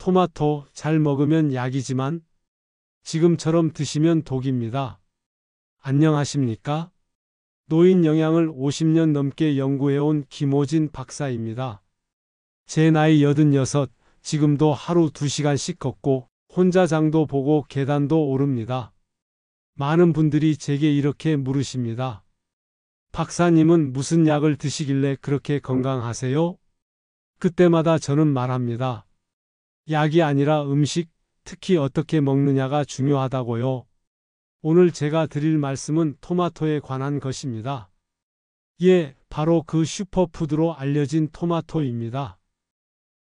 토마토 잘 먹으면 약이지만 지금처럼 드시면 독입니다. 안녕하십니까? 노인 영양을 50년 넘게 연구해온 김호진 박사입니다. 제 나이 86, 지금도 하루 2시간씩 걷고 혼자 장도 보고 계단도 오릅니다. 많은 분들이 제게 이렇게 물으십니다. 박사님은 무슨 약을 드시길래 그렇게 건강하세요? 그때마다 저는 말합니다. 약이 아니라 음식, 특히 어떻게 먹느냐가 중요하다고요. 오늘 제가 드릴 말씀은 토마토에 관한 것입니다. 예, 바로 그 슈퍼푸드로 알려진 토마토입니다.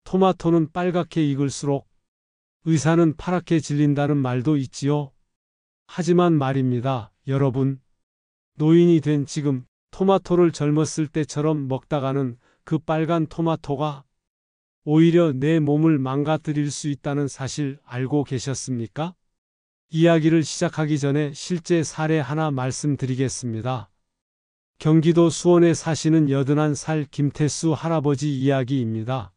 토마토는 빨갛게 익을수록 의사는 파랗게 질린다는 말도 있지요. 하지만 말입니다, 여러분. 노인이 된 지금 토마토를 젊었을 때처럼 먹다가는 그 빨간 토마토가 오히려 내 몸을 망가뜨릴 수 있다는 사실 알고 계셨습니까? 이야기를 시작하기 전에 실제 사례 하나 말씀드리겠습니다. 경기도 수원에 사시는 81살 김태수 할아버지 이야기입니다.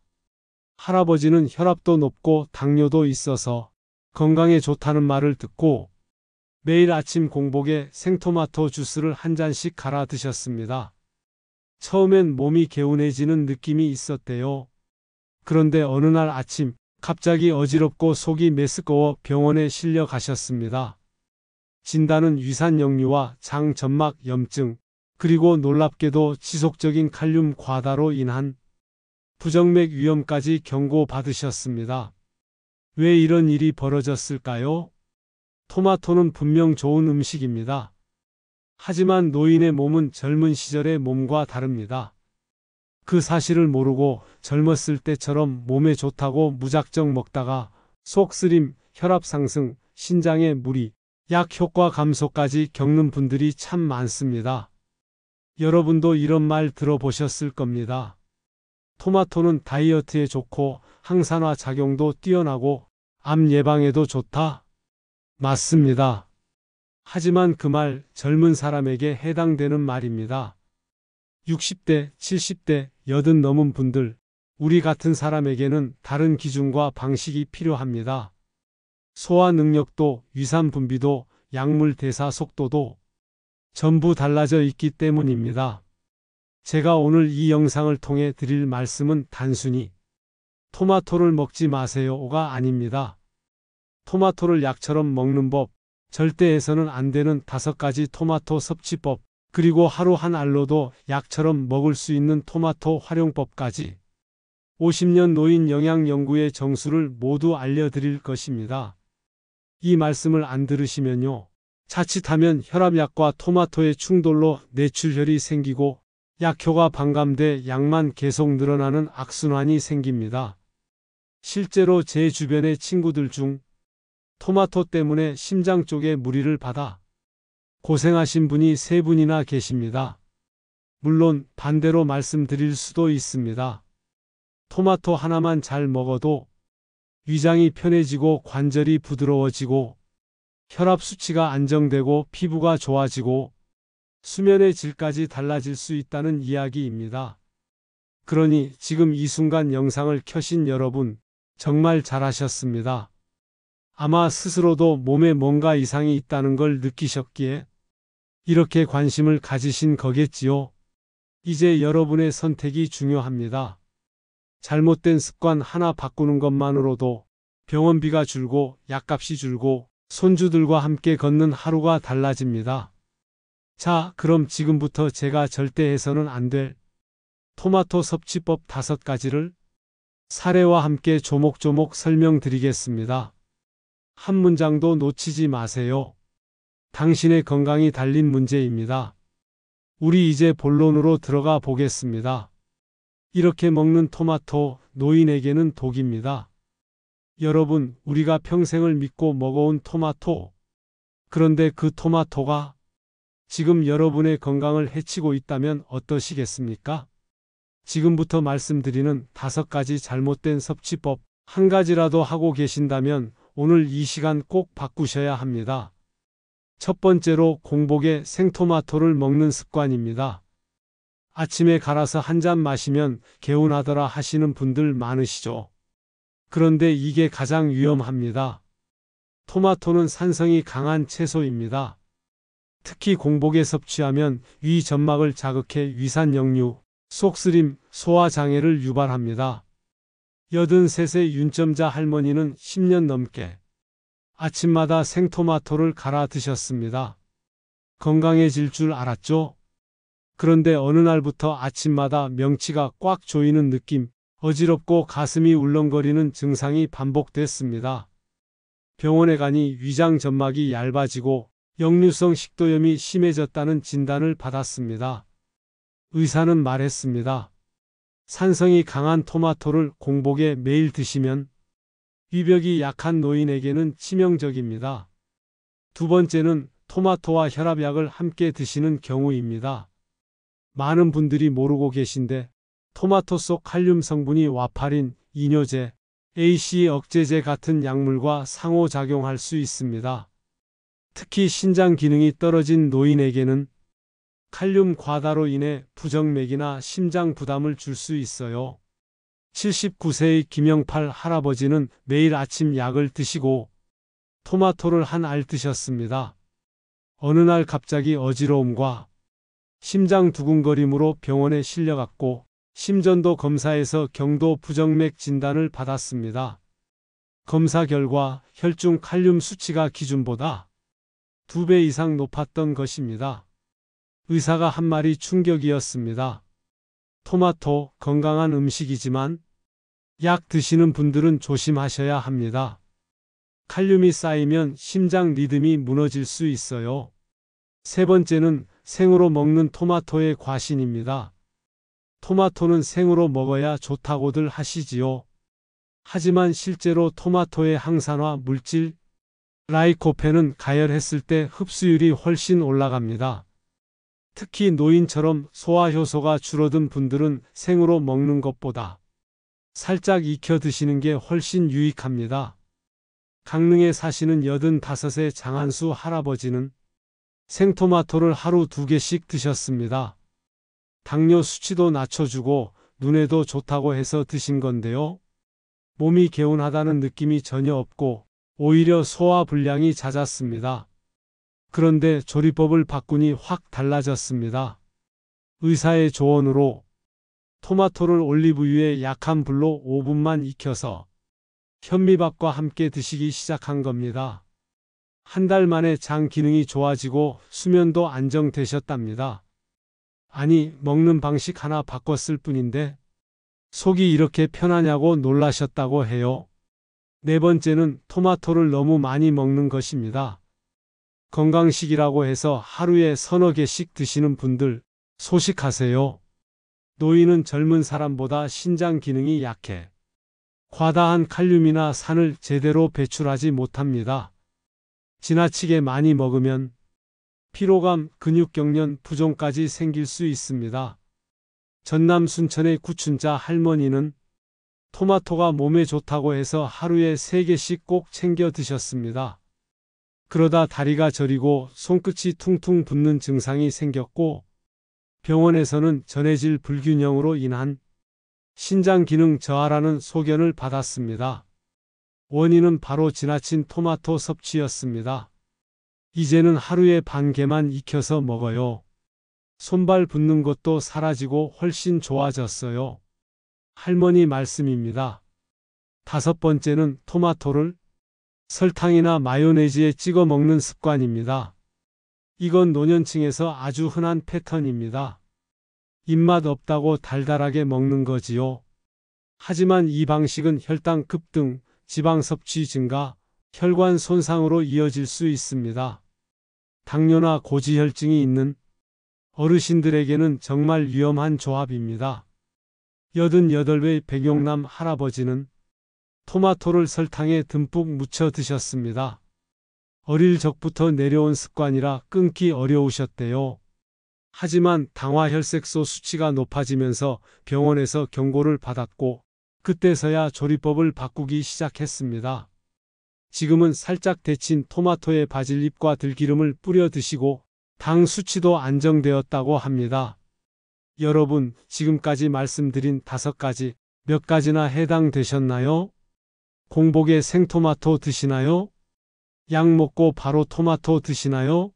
할아버지는 혈압도 높고 당뇨도 있어서 건강에 좋다는 말을 듣고 매일 아침 공복에 생토마토 주스를 한 잔씩 갈아 드셨습니다. 처음엔 몸이 개운해지는 느낌이 있었대요. 그런데 어느 날 아침 갑자기 어지럽고 속이 메스꺼워 병원에 실려 가셨습니다. 진단은 위산역류와 장 점막 염증, 그리고 놀랍게도 지속적인 칼륨 과다로 인한 부정맥 위험까지 경고받으셨습니다. 왜 이런 일이 벌어졌을까요? 토마토는 분명 좋은 음식입니다. 하지만 노인의 몸은 젊은 시절의 몸과 다릅니다. 그 사실을 모르고 젊었을 때처럼 몸에 좋다고 무작정 먹다가 속쓰림, 혈압 상승, 신장에 무리, 약 효과 감소까지 겪는 분들이 참 많습니다. 여러분도 이런 말 들어보셨을 겁니다. 토마토는 다이어트에 좋고 항산화 작용도 뛰어나고 암 예방에도 좋다. 맞습니다. 하지만 그 말 젊은 사람에게 해당되는 말입니다. 60대, 70대, 80 넘은 분들, 우리 같은 사람에게는 다른 기준과 방식이 필요합니다. 소화 능력도, 위산 분비도, 약물 대사 속도도 전부 달라져 있기 때문입니다. 제가 오늘 이 영상을 통해 드릴 말씀은 단순히 토마토를 먹지 마세요가 아닙니다. 토마토를 약처럼 먹는 법, 절대 해서는 안 되는 5가지 토마토 섭취법, 그리고 하루 한 알로도 약처럼 먹을 수 있는 토마토 활용법까지 50년 노인 영양 연구의 정수를 모두 알려드릴 것입니다. 이 말씀을 안 들으시면요, 자칫하면 혈압약과 토마토의 충돌로 뇌출혈이 생기고 약효가 반감돼 약만 계속 늘어나는 악순환이 생깁니다. 실제로 제 주변의 친구들 중 토마토 때문에 심장 쪽에 무리를 받아 고생하신 분이 3분이나 계십니다. 물론 반대로 말씀드릴 수도 있습니다. 토마토 하나만 잘 먹어도 위장이 편해지고 관절이 부드러워지고 혈압 수치가 안정되고 피부가 좋아지고 수면의 질까지 달라질 수 있다는 이야기입니다. 그러니 지금 이 순간 영상을 켜신 여러분, 정말 잘하셨습니다. 아마 스스로도 몸에 뭔가 이상이 있다는 걸 느끼셨기에 이렇게 관심을 가지신 거겠지요. 이제 여러분의 선택이 중요합니다. 잘못된 습관 하나 바꾸는 것만으로도 병원비가 줄고 약값이 줄고 손주들과 함께 걷는 하루가 달라집니다. 자, 그럼 지금부터 제가 절대 해서는 안 될 토마토 섭취법 5가지를 사례와 함께 조목조목 설명드리겠습니다. 한 문장도 놓치지 마세요. 당신의 건강이 달린 문제입니다. 우리 이제 본론으로 들어가 보겠습니다. 이렇게 먹는 토마토, 노인에게는 독입니다. 여러분, 우리가 평생을 믿고 먹어온 토마토, 그런데 그 토마토가 지금 여러분의 건강을 해치고 있다면 어떠시겠습니까? 지금부터 말씀드리는 5가지 잘못된 섭취법, 한 가지라도 하고 계신다면 오늘 이 시간 꼭 바꾸셔야 합니다. 첫 번째로 공복에 생토마토를 먹는 습관입니다. 아침에 갈아서 한 잔 마시면 개운하더라 하시는 분들 많으시죠? 그런데 이게 가장 위험합니다. 토마토는 산성이 강한 채소입니다. 특히 공복에 섭취하면 위 점막을 자극해 위산 역류, 속쓰림, 소화장애를 유발합니다. 83세 윤점자 할머니는 10년 넘게 아침마다 생토마토를 갈아 드셨습니다. 건강해질 줄 알았죠? 그런데 어느 날부터 아침마다 명치가 꽉 조이는 느낌, 어지럽고 가슴이 울렁거리는 증상이 반복됐습니다. 병원에 가니 위장 점막이 얇아지고 역류성 식도염이 심해졌다는 진단을 받았습니다. 의사는 말했습니다. 산성이 강한 토마토를 공복에 매일 드시면 위벽이 약한 노인에게는 치명적입니다. 두 번째는 토마토와 혈압약을 함께 드시는 경우입니다. 많은 분들이 모르고 계신데 토마토 속 칼륨 성분이 와파린, 이뇨제, AC 억제제 같은 약물과 상호작용할 수 있습니다. 특히 신장 기능이 떨어진 노인에게는 칼륨 과다로 인해 부정맥이나 심장 부담을 줄 수 있어요. 79세의 김영팔 할아버지는 매일 아침 약을 드시고 토마토를 한 알 드셨습니다. 어느 날 갑자기 어지러움과 심장 두근거림으로 병원에 실려갔고 심전도 검사에서 경도 부정맥 진단을 받았습니다. 검사 결과 혈중 칼륨 수치가 기준보다 2배 이상 높았던 것입니다. 의사가 한 말이 충격이었습니다. 토마토 건강한 음식이지만 약 드시는 분들은 조심하셔야 합니다. 칼륨이 쌓이면 심장 리듬이 무너질 수 있어요. 세 번째는 생으로 먹는 토마토의 과신입니다. 토마토는 생으로 먹어야 좋다고들 하시지요. 하지만 실제로 토마토의 항산화 물질 라이코펜은 가열했을 때 흡수율이 훨씬 올라갑니다. 특히 노인처럼 소화효소가 줄어든 분들은 생으로 먹는 것보다 살짝 익혀 드시는 게 훨씬 유익합니다. 강릉에 사시는 85세 장한수 할아버지는 생토마토를 하루 2개씩 드셨습니다. 당뇨 수치도 낮춰주고 눈에도 좋다고 해서 드신 건데요. 몸이 개운하다는 느낌이 전혀 없고 오히려 소화 불량이 잦았습니다. 그런데 조리법을 바꾸니 확 달라졌습니다. 의사의 조언으로 토마토를 올리브유에 약한 불로 5분만 익혀서 현미밥과 함께 드시기 시작한 겁니다. 한 달 만에 장 기능이 좋아지고 수면도 안정되셨답니다. 아니, 먹는 방식 하나 바꿨을 뿐인데 속이 이렇게 편하냐고 놀라셨다고 해요. 네 번째는 토마토를 너무 많이 먹는 것입니다. 건강식이라고 해서 하루에 서너 개씩 드시는 분들 소식하세요. 노인은 젊은 사람보다 신장 기능이 약해 과다한 칼륨이나 산을 제대로 배출하지 못합니다. 지나치게 많이 먹으면 피로감, 근육경련, 부종까지 생길 수 있습니다. 전남 순천의 구춘자 할머니는 토마토가 몸에 좋다고 해서 하루에 3개씩 꼭 챙겨 드셨습니다. 그러다 다리가 저리고 손끝이 퉁퉁 붓는 증상이 생겼고 병원에서는 전해질 불균형으로 인한 신장 기능 저하라는 소견을 받았습니다. 원인은 바로 지나친 토마토 섭취였습니다. 이제는 하루에 반 개만 익혀서 먹어요. 손발 붓는 것도 사라지고 훨씬 좋아졌어요. 할머니 말씀입니다. 다섯 번째는 토마토를 설탕이나 마요네즈에 찍어 먹는 습관입니다. 이건 노년층에서 아주 흔한 패턴입니다. 입맛 없다고 달달하게 먹는 거지요. 하지만 이 방식은 혈당 급등, 지방 섭취 증가, 혈관 손상으로 이어질 수 있습니다. 당뇨나 고지혈증이 있는 어르신들에게는 정말 위험한 조합입니다. 88의 백용남 할아버지는 토마토를 설탕에 듬뿍 묻혀 드셨습니다. 어릴 적부터 내려온 습관이라 끊기 어려우셨대요. 하지만 당화혈색소 수치가 높아지면서 병원에서 경고를 받았고 그때서야 조리법을 바꾸기 시작했습니다. 지금은 살짝 데친 토마토에 바질잎과 들기름을 뿌려 드시고 당 수치도 안정되었다고 합니다. 여러분, 지금까지 말씀드린 5가지 몇 가지나 해당되셨나요? 공복에 생토마토 드시나요? 약 먹고 바로 토마토 드시나요?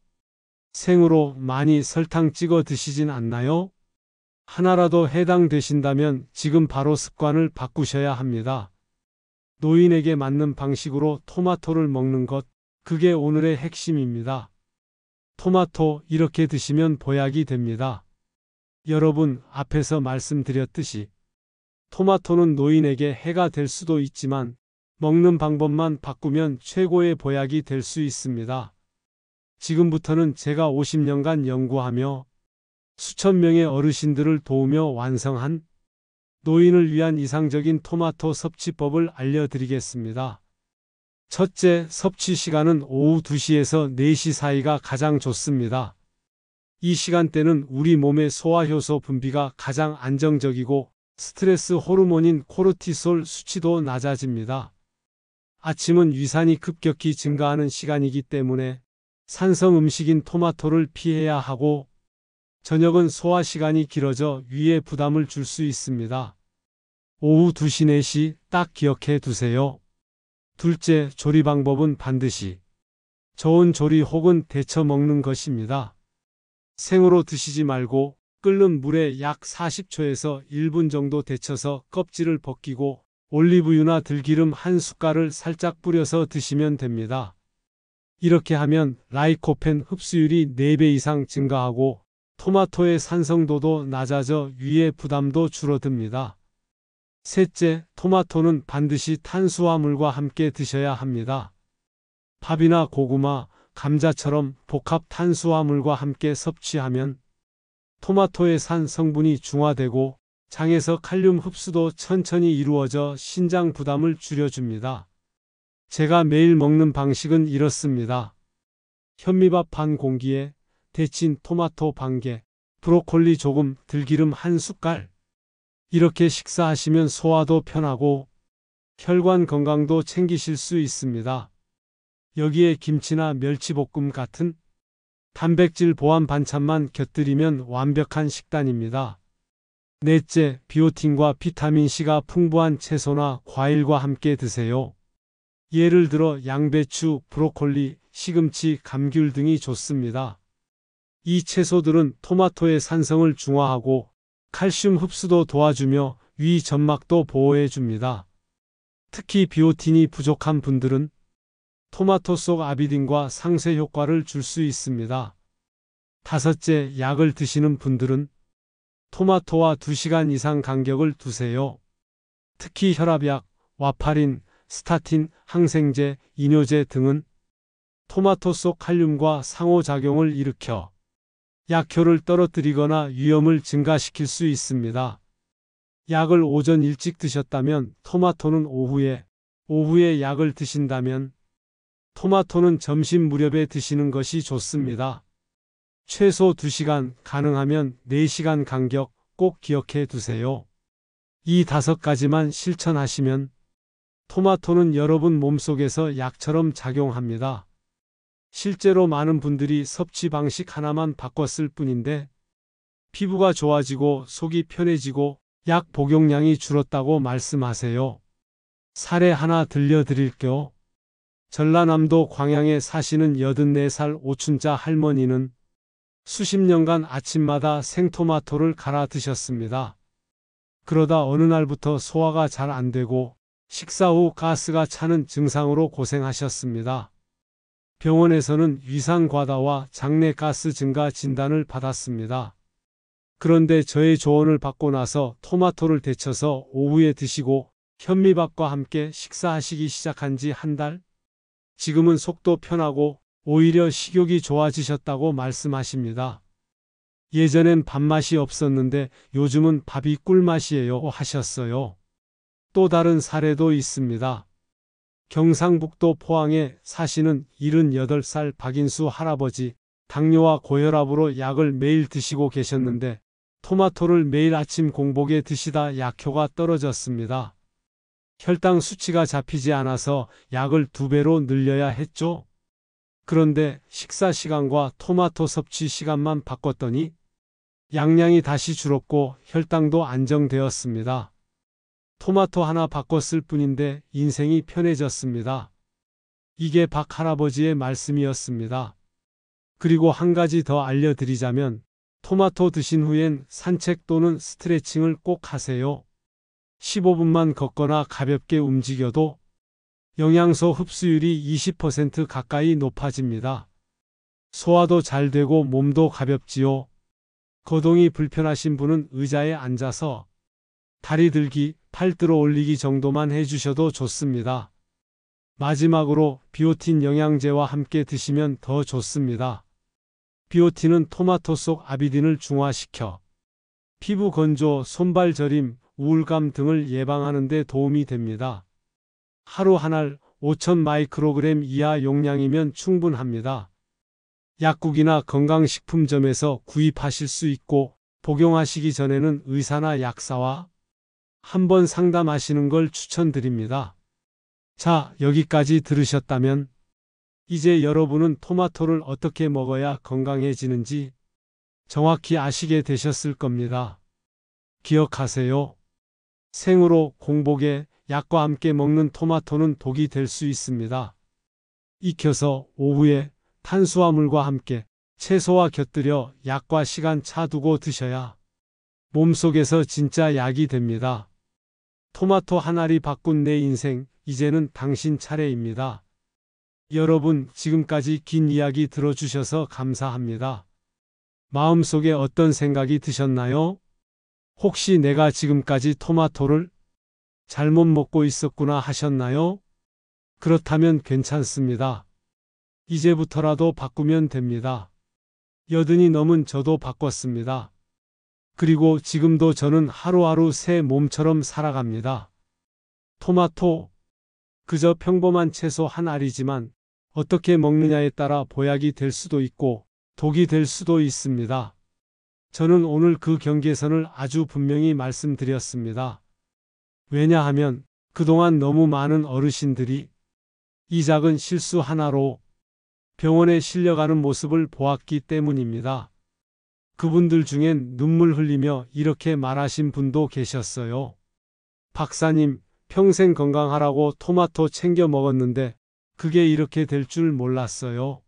생으로 많이 설탕 찍어 드시진 않나요? 하나라도 해당되신다면 지금 바로 습관을 바꾸셔야 합니다. 노인에게 맞는 방식으로 토마토를 먹는 것, 그게 오늘의 핵심입니다. 토마토 이렇게 드시면 보약이 됩니다. 여러분, 앞에서 말씀드렸듯이 토마토는 노인에게 해가 될 수도 있지만 먹는 방법만 바꾸면 최고의 보약이 될 수 있습니다. 지금부터는 제가 50년간 연구하며 수천 명의 어르신들을 도우며 완성한 노인을 위한 이상적인 토마토 섭취법을 알려드리겠습니다. 첫째, 섭취 시간은 오후 2시에서 4시 사이가 가장 좋습니다. 이 시간대는 우리 몸의 소화효소 분비가 가장 안정적이고 스트레스 호르몬인 코르티솔 수치도 낮아집니다. 아침은 위산이 급격히 증가하는 시간이기 때문에 산성 음식인 토마토를 피해야 하고 저녁은 소화 시간이 길어져 위에 부담을 줄 수 있습니다. 오후 2시, 4시 딱 기억해 두세요. 둘째, 조리 방법은 반드시 저온 조리 혹은 데쳐 먹는 것입니다. 생으로 드시지 말고 끓는 물에 약 40초에서 1분 정도 데쳐서 껍질을 벗기고 올리브유나 들기름 한 숟갈을 살짝 뿌려서 드시면 됩니다. 이렇게 하면 라이코펜 흡수율이 4배 이상 증가하고 토마토의 산성도도 낮아져 위의 부담도 줄어듭니다. 셋째, 토마토는 반드시 탄수화물과 함께 드셔야 합니다. 밥이나 고구마, 감자처럼 복합 탄수화물과 함께 섭취하면 토마토의 산 성분이 중화되고 장에서 칼륨 흡수도 천천히 이루어져 신장 부담을 줄여줍니다. 제가 매일 먹는 방식은 이렇습니다. 현미밥 반 공기에 데친 토마토 반 개, 브로콜리 조금, 들기름 한 숟갈. 이렇게 식사하시면 소화도 편하고 혈관 건강도 챙기실 수 있습니다. 여기에 김치나 멸치볶음 같은 단백질 보완 반찬만 곁들이면 완벽한 식단입니다. 넷째, 비오틴과 비타민C가 풍부한 채소나 과일과 함께 드세요. 예를 들어 양배추, 브로콜리, 시금치, 감귤 등이 좋습니다. 이 채소들은 토마토의 산성을 중화하고 칼슘 흡수도 도와주며 위 점막도 보호해줍니다. 특히 비오틴이 부족한 분들은 토마토 속 아비딘과 상쇄 효과를 줄 수 있습니다. 다섯째, 약을 드시는 분들은 토마토와 2시간 이상 간격을 두세요. 특히 혈압약, 와파린, 스타틴, 항생제, 이뇨제 등은 토마토 속 칼륨과 상호작용을 일으켜 약효를 떨어뜨리거나 위험을 증가시킬 수 있습니다. 약을 오전 일찍 드셨다면 토마토는 오후에 약을 드신다면 토마토는 점심 무렵에 드시는 것이 좋습니다. 최소 2시간, 가능하면 4시간 간격 꼭 기억해 두세요. 이 5가지만 실천하시면 토마토는 여러분 몸속에서 약처럼 작용합니다. 실제로 많은 분들이 섭취 방식 하나만 바꿨을 뿐인데 피부가 좋아지고 속이 편해지고 약 복용량이 줄었다고 말씀하세요. 사례 하나 들려드릴게요. 전라남도 광양에 사시는 84살 오춘자 할머니는 수십 년간 아침마다 생토마토를 갈아 드셨습니다. 그러다 어느 날부터 소화가 잘 안 되고 식사 후 가스가 차는 증상으로 고생하셨습니다. 병원에서는 위산과다와 장내가스 증가 진단을 받았습니다. 그런데 저의 조언을 받고 나서 토마토를 데쳐서 오후에 드시고 현미밥과 함께 식사하시기 시작한 지 한 달? 지금은 속도 편하고 오히려 식욕이 좋아지셨다고 말씀하십니다. 예전엔 밥맛이 없었는데 요즘은 밥이 꿀맛이에요 하셨어요. 또 다른 사례도 있습니다. 경상북도 포항에 사시는 78살 박인수 할아버지, 당뇨와 고혈압으로 약을 매일 드시고 계셨는데 토마토를 매일 아침 공복에 드시다 약효가 떨어졌습니다. 혈당 수치가 잡히지 않아서 약을 2배로 늘려야 했죠. 그런데 식사 시간과 토마토 섭취 시간만 바꿨더니 양량이 다시 줄었고 혈당도 안정되었습니다. 토마토 하나 바꿨을 뿐인데 인생이 편해졌습니다. 이게 박 할아버지의 말씀이었습니다. 그리고 한 가지 더 알려드리자면 토마토 드신 후엔 산책 또는 스트레칭을 꼭 하세요. 15분만 걷거나 가볍게 움직여도 영양소 흡수율이 20% 가까이 높아집니다. 소화도 잘 되고 몸도 가볍지요. 거동이 불편하신 분은 의자에 앉아서 다리 들기, 팔 들어 올리기 정도만 해주셔도 좋습니다. 마지막으로 비오틴 영양제와 함께 드시면 더 좋습니다. 비오틴은 토마토 속 아비딘을 중화시켜 피부 건조, 손발 저림, 우울감 등을 예방하는 데 도움이 됩니다. 하루 한 알 5,000 마이크로그램 이하 용량이면 충분합니다. 약국이나 건강식품점에서 구입하실 수 있고 복용하시기 전에는 의사나 약사와 한번 상담하시는 걸 추천드립니다. 자, 여기까지 들으셨다면 이제 여러분은 토마토를 어떻게 먹어야 건강해지는지 정확히 아시게 되셨을 겁니다. 기억하세요. 생으로 공복에 약과 함께 먹는 토마토는 독이 될 수 있습니다. 익혀서 오후에 탄수화물과 함께 채소와 곁들여 약과 시간 차 두고 드셔야 몸속에서 진짜 약이 됩니다. 토마토 한 알이 바꾼 내 인생, 이제는 당신 차례입니다. 여러분, 지금까지 긴 이야기 들어주셔서 감사합니다. 마음속에 어떤 생각이 드셨나요? 혹시 내가 지금까지 토마토를 잘못 먹고 있었구나 하셨나요? 그렇다면 괜찮습니다. 이제부터라도 바꾸면 됩니다. 80이 넘은 저도 바꿨습니다. 그리고 지금도 저는 하루하루 새 몸처럼 살아갑니다. 토마토, 그저 평범한 채소 한 알이지만 어떻게 먹느냐에 따라 보약이 될 수도 있고 독이 될 수도 있습니다. 저는 오늘 그 경계선을 아주 분명히 말씀드렸습니다. 왜냐하면 그동안 너무 많은 어르신들이 이 작은 실수 하나로 병원에 실려가는 모습을 보았기 때문입니다. 그분들 중엔 눈물 흘리며 이렇게 말하신 분도 계셨어요. 박사님, 평생 건강하라고 토마토 챙겨 먹었는데 그게 이렇게 될 줄 몰랐어요.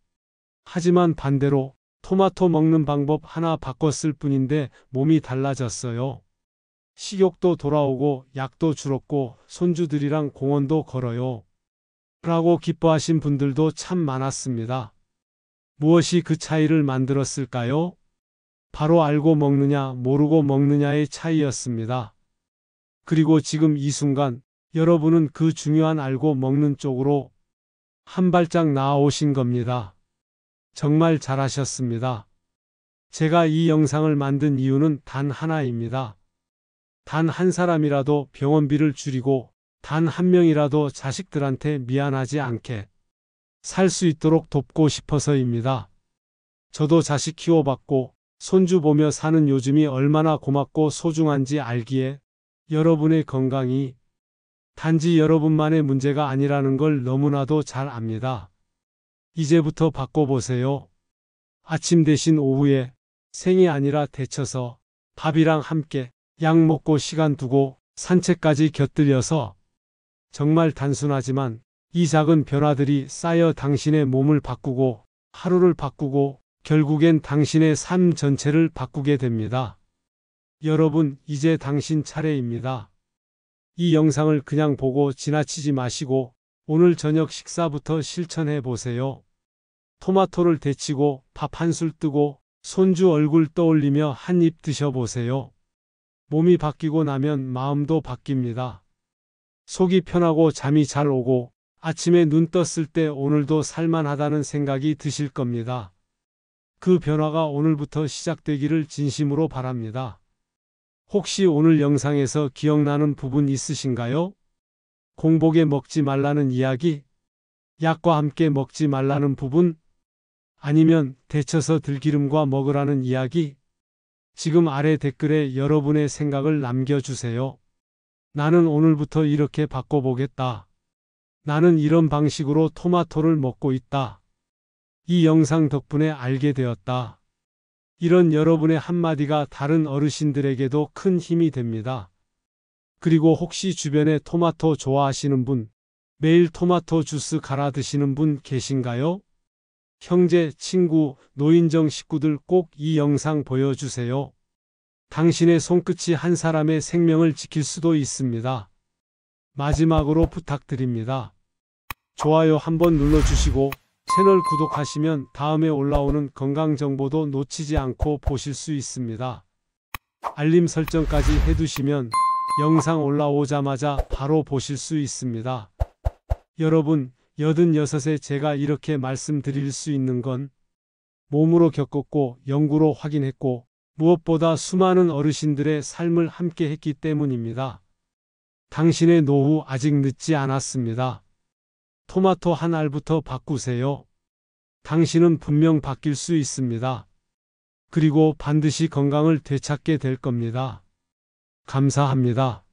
하지만 반대로 토마토 먹는 방법 하나 바꿨을 뿐인데 몸이 달라졌어요. 식욕도 돌아오고 약도 줄었고 손주들이랑 공원도 걸어요. 라고 기뻐하신 분들도 참 많았습니다. 무엇이 그 차이를 만들었을까요? 바로 알고 먹느냐 모르고 먹느냐의 차이였습니다. 그리고 지금 이 순간 여러분은 그 중요한 알고 먹는 쪽으로 한 발짝 나아오신 겁니다. 정말 잘하셨습니다. 제가 이 영상을 만든 이유는 단 하나입니다. 단 한 사람이라도 병원비를 줄이고 단 한 명이라도 자식들한테 미안하지 않게 살 수 있도록 돕고 싶어서입니다. 저도 자식 키워봤고 손주 보며 사는 요즘이 얼마나 고맙고 소중한지 알기에 여러분의 건강이 단지 여러분만의 문제가 아니라는 걸 너무나도 잘 압니다. 이제부터 바꿔보세요. 아침 대신 오후에 생이 아니라 데쳐서 밥이랑 함께 약 먹고 시간 두고 산책까지 곁들여서 정말 단순하지만 이 작은 변화들이 쌓여 당신의 몸을 바꾸고 하루를 바꾸고 결국엔 당신의 삶 전체를 바꾸게 됩니다. 여러분, 이제 당신 차례입니다. 이 영상을 그냥 보고 지나치지 마시고 오늘 저녁 식사부터 실천해 보세요. 토마토를 데치고 밥 한 술 뜨고 손주 얼굴 떠올리며 한 입 드셔보세요. 몸이 바뀌고 나면 마음도 바뀝니다. 속이 편하고 잠이 잘 오고 아침에 눈 떴을 때 오늘도 살만하다는 생각이 드실 겁니다. 그 변화가 오늘부터 시작되기를 진심으로 바랍니다. 혹시 오늘 영상에서 기억나는 부분 있으신가요? 공복에 먹지 말라는 이야기? 약과 함께 먹지 말라는 부분? 아니면 데쳐서 들기름과 먹으라는 이야기? 지금 아래 댓글에 여러분의 생각을 남겨주세요. 나는 오늘부터 이렇게 바꿔보겠다. 나는 이런 방식으로 토마토를 먹고 있다. 이 영상 덕분에 알게 되었다. 이런 여러분의 한마디가 다른 어르신들에게도 큰 힘이 됩니다. 그리고 혹시 주변에 토마토 좋아하시는 분, 매일 토마토 주스 갈아 드시는 분 계신가요? 형제, 친구, 노인정 식구들 꼭 이 영상 보여주세요. 당신의 손끝이 한 사람의 생명을 지킬 수도 있습니다. 마지막으로 부탁드립니다. 좋아요 한번 눌러주시고 채널 구독하시면 다음에 올라오는 건강 정보도 놓치지 않고 보실 수 있습니다. 알림 설정까지 해두시면 영상 올라오자마자 바로 보실 수 있습니다. 여러분, 86에 제가 이렇게 말씀드릴 수 있는 건 몸으로 겪었고 연구로 확인했고 무엇보다 수많은 어르신들의 삶을 함께 했기 때문입니다. 당신의 노후 아직 늦지 않았습니다. 토마토 한 알부터 바꾸세요. 당신은 분명 바뀔 수 있습니다. 그리고 반드시 건강을 되찾게 될 겁니다. 감사합니다.